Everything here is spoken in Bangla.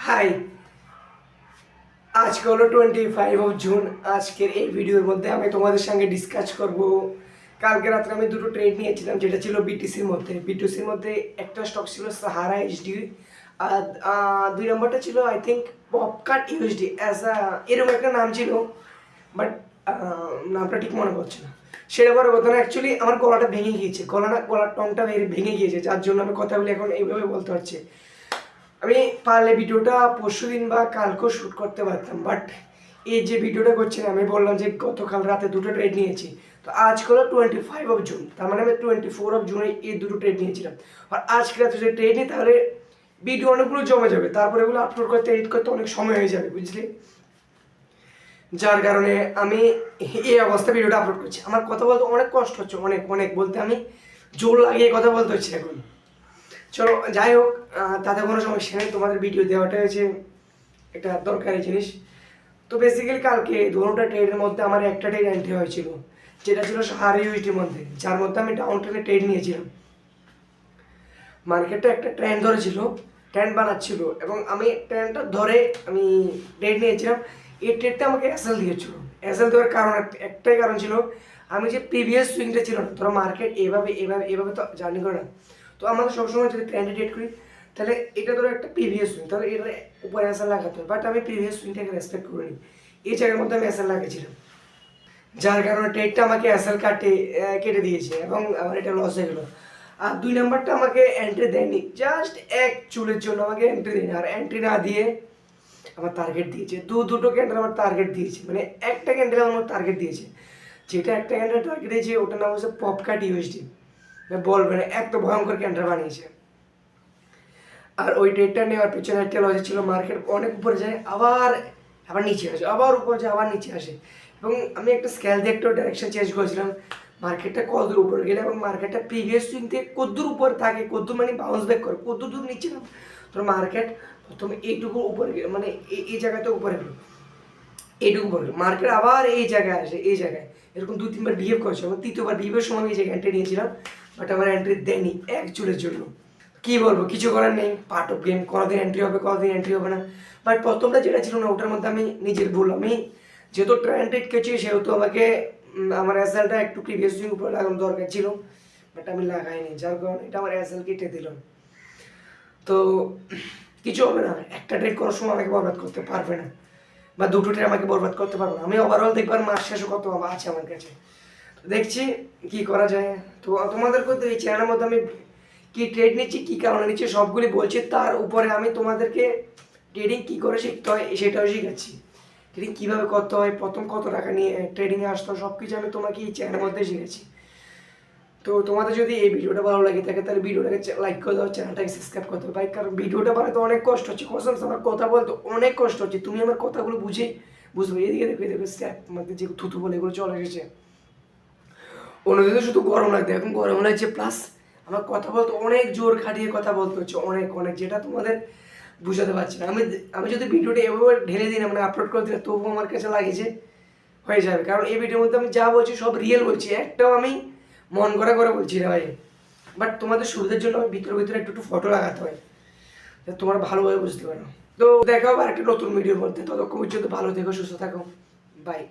হাই, আজকে হলো 25 জুন। আজকের এই ভিডিওর মধ্যে আমি তোমাদের সঙ্গে ডিসকাস করব। কালকে রাত্রে আমি দুটো ট্রেড নিয়েছিলাম, যেটা ছিল বিটিসির মধ্যে একটা স্টক ছিল সাহারা এইচডি, আর দুই নম্বরটা ছিল আই থিঙ্ক পপকার্ট ইউএসডি এরকম একটা নাম ছিল, বাট নামটা ঠিক মনে পড়ছে না। সেটা বড় কথা না, অ্যাকচুয়ালি আমার গলাটা ভেঙে গিয়েছে, গলার টংটা ভেঙে গিয়েছে, যার জন্য আমি কথাগুলি এখন এইভাবে বলতে পারছি। আমি পারলে ভিডিওটা পরশু দিন বা কালকেও শ্যুট করতে পারতাম, বাট এই যে ভিডিওটা করছি না, আমি বললাম যে গতকাল রাতে দুটো ট্রেড নিয়েছি। তো আজ হলো 25 জুন, তার মানে আমি 24 জুনে এই দুটো ট্রেড নিয়েছিলাম। আর আজকে রাতে যদি ট্রেড নিই তাহলে ভিডিও অনেকগুলো জমে যাবে, তারপরে এগুলো আপলোড করতে এডিট করতে অনেক সময় হয়ে যাবে, বুঝলি? যার কারণে আমি এই অবস্থা ভিডিওটা আপলোড করছি। আমার কথা বলতে অনেক কষ্ট হচ্ছে, অনেক অনেক বলতে আমি জোর লাগিয়ে কথা বলতে হচ্ছে এখন। চলো যাই হোক, তাতে কোনো সমস্যা নেই, তোমাদের ভিডিও দেওয়াটা হচ্ছে একটা দরকারি জিনিস। তো বেসিক্যালি কালকে দুটোটা ট্রেডের মধ্যে আমার একটা ট্রেড এন্ট্রি হয়েছিল, যেটা ছিল সাহারা ইউএসডির মধ্যে, যার মধ্যে আমি ডাউন ট্রেনে ট্রেড নিয়েছিলাম। মার্কেটটা একটা ট্রেন্ড ধরেছিল, ট্রেন্ড বানাচ্ছিল, এবং আমি ট্রেন্ডটা ধরে আমি ট্রেড নিয়েছিলাম। এই ট্রেডটা আমাকে এসএল দিয়েছিল। এসএল দেওয়ার কারণ একটাই কারণ ছিল, আমি যে প্রিভিয়াস সুইংটা ছিল না, ধরো মার্কেট এভাবে এভাবে এভাবে তো জার্নি করে না, তো আমাদের সবসময় যদি ট্রেন্ডে ট্রেড করি তাহলে এটা ধরো একটা প্রিভিয়াস সুইং, তাহলে এটা উপরে এসএল লাগাতে হবে, বাট আমি প্রিভিয়াস সুইংটাকে রেসপেক্ট করিনি। এই জায়গার মধ্যে আমি এসএল লাগিয়েছিলাম, যার কারণে ট্রেডটা আমাকে এসএল কেটে দিয়েছে এবং আমার এটা লস হয়ে গেলো। আর দুই নাম্বারটা আমাকে এন্ট্রি দেয়নি, জাস্ট এক চুলের জন্য আমাকে এন্ট্রি দেয়নি, আর এন্ট্রি না দিয়ে আমার টার্গেট দিয়েছে। দুটো ক্যান্ডেল আমার টার্গেট দিয়েছে, মানে একটা ক্যান্ডেল আমার টার্গেট দিয়েছে। যেটা একটা ক্যান্ডেল টার্গেট দিয়েছে ওটার নাম হচ্ছে পপকার্ট ইউএসডি। বলবে না, এত ভয়ঙ্কর ক্যান্ডেল বানিয়েছে। আর ওই ট্রেডটা নেওয়ার পিছনে একটা লজিক ছিল, মার্কেট অনেক উপরে যায়, আবার আবার নিচে আসে, আবার উপরে যায়, আবার নিচে আসে, এবং আমি একটা স্কেল দিয়ে একটা ডাইরেকশন চেঞ্জ করেছিলাম মার্কেটটা কতদূর উপরে গেলে, এবং মার্কেটটা প্রিভিয়াস সুইং থেকে কতদূর উপরে থাকে, কতদূর মানে বাউন্স ব্যাক করে, কতদূর নিচে নাম। তো মার্কেট প্রথমে এইটুকু উপরে গেল, মানে এই জায়গাতে উপরে গেলো, এইটুকু উপরে গেলো, মার্কেট আবার এই জায়গায় আসে, এই জায়গায় এরকম 2-3 বার বিহেভ করেছে, এবং তৃতীয়বার বিহেভের সময় আমি এই জায়গায় এন্ট্রি নিয়েছিলাম, বাট আমার এন্ট্রি দেয়নি এক চুলের জন্য। কী বলবো, কিছু করার নেই, পার্ট অফ গেম, কোনোদিন এন্ট্রি হবে কোনোদিন এন্ট্রি হবে না। বাট প্রথমটা যেটা ছিল না, ওটার মধ্যে আমি নিজের ভুল, আমি যেহেতু ট্রেন্ডেড কেছি সেহেতু আমাকে আমার এসএলটা একটু প্রিভিয়াস দিন উপরে লাগানো দরকার ছিল, বাট আমি লাগাইনি, যার কারণে এটা আমার এসএল কেটে দিলাম। তো কিছু হবে না, একটা ট্রেড করার সময় আমাকে বরবাদ করতে পারবে না, বা দুটো ট্রেড আমাকে বরবাদ করতে পারবে না। আমি ওভারঅল দেখবার মাস শেষে কত আছে আমার কাছে, দেখছি কি করা যায়। তো তোমাদেরকে এই চ্যানেলের মধ্যে আমি কি ট্রেড নিচ্ছি, কী কারণে নিচ্ছি সবগুলি বলছি, তার উপরে আমি তোমাদেরকে ট্রেডিং কী করে শিখতে হয় সেটাও শিখাচ্ছি। ট্রেডিং কীভাবে করতে হয়, প্রথম কত টাকা নিয়ে ট্রেডিংয়ে আসতে হয়, সব কিছু আমি তোমাকে এই চ্যানেলের মধ্যে শিখেছি। তো তোমাদের যদি এই ভিডিওটা ভালো লাগে থাকে তাহলে ভিডিওটাকে লাইক করে দাও, চ্যানেলটাকে সাবস্ক্রাইব করতে হবে ভাই, কারণ ভিডিওটা বানাতে অনেক কষ্ট হচ্ছে, কসম আমার কথা বলতে অনেক কষ্ট হচ্ছে, তুমি আমার কথাগুলো বুঝবে। এদিকে দেখো স্ট্যাপ আমাদের যে থুতু বলে এগুলো চলে এসেছে। অন্যদিকে শুধু গরম লাগছে, এখন গরম লাগছে, প্লাস আমার কথা বলতে অনেক জোর খাটিয়ে কথা বলতে হচ্ছে, অনেক অনেক, যেটা তোমাদের বুঝাতে পারছি না। আমি যদি ভিডিওটা এভাবে ঢেলে দিই না, মানে আপলোড করে দিলে, তবুও আমার কাছে লাগছে হয়ে যাবে, কারণ এই ভিডিওর মধ্যে আমি যা বলছি সব রিয়েল বলছি, একটাও আমি মন করা করে বলছি না ভাই। বাট তোমাদের সুবিধার জন্য আমি ভিতরে একটু ফটো লাগাতে হয়, তোমরা ভালোভাবে বুঝতে পারো। তো দেখা হবে একটা নতুন ভিডিওর মধ্যে, ততক্ষণ পর্যন্ত ভালো থেকো, সুস্থ থাকো, বাই।